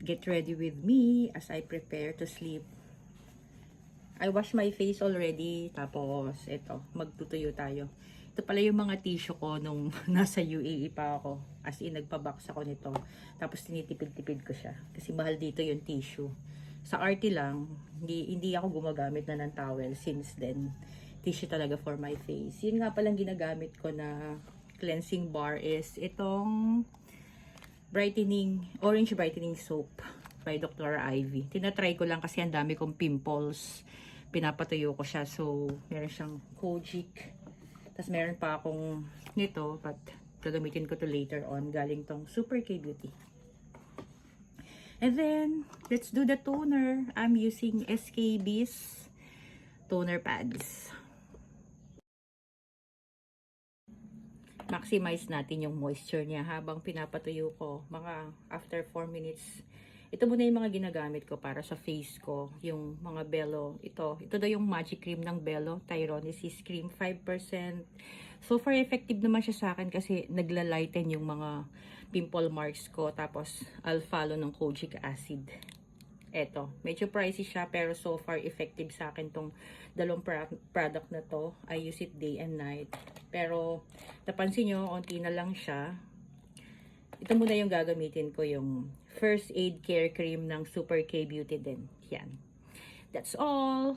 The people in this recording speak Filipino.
get ready with me as I prepare to sleep. I wash my face already, tapos ito, magtutuyo tayo. Ito pala yung mga tissue ko nung nasa UAE pa ako. As in, nagpa-box ako nito. Tapos tinitipid-tipid ko siya. Kasi mahal dito yung tissue. Sa RT lang, hindi ako gumagamit na ng towel since then. Tissue talaga for my face. Yun nga palang ginagamit ko na cleansing bar is itong orange brightening soap by Dr. Ivy. Tinatry ko lang kasi ang dami kong pimples. Pinapatuyo ko siya. So, meron siyang Kojic. Tapos meron pa akong nito, but gagamitin ko to later on. Galing tong Super K Beauty. And then, let's do the toner. I'm using SKB's toner pads. Maximize natin yung moisture niya habang pinapatuyo ko. Mga after 4 minutes. Ito muna yung mga ginagamit ko para sa face ko. Yung mga Bello. Ito daw yung magic cream ng Bello. Tyronesis cream. 5%. So far, effective naman siya sa akin kasi nagla-lighten yung mga pimple marks ko. Tapos, I'll follow ng kojic acid. Eto, medyo pricey siya pero so far effective sa akin tong dalawang product na to. I use it day and night. Pero napansin nyo, onti na lang siya. Ito muna yung gagamitin ko, yung First Aid Care Cream ng Super K Beauty din. Yan. That's all.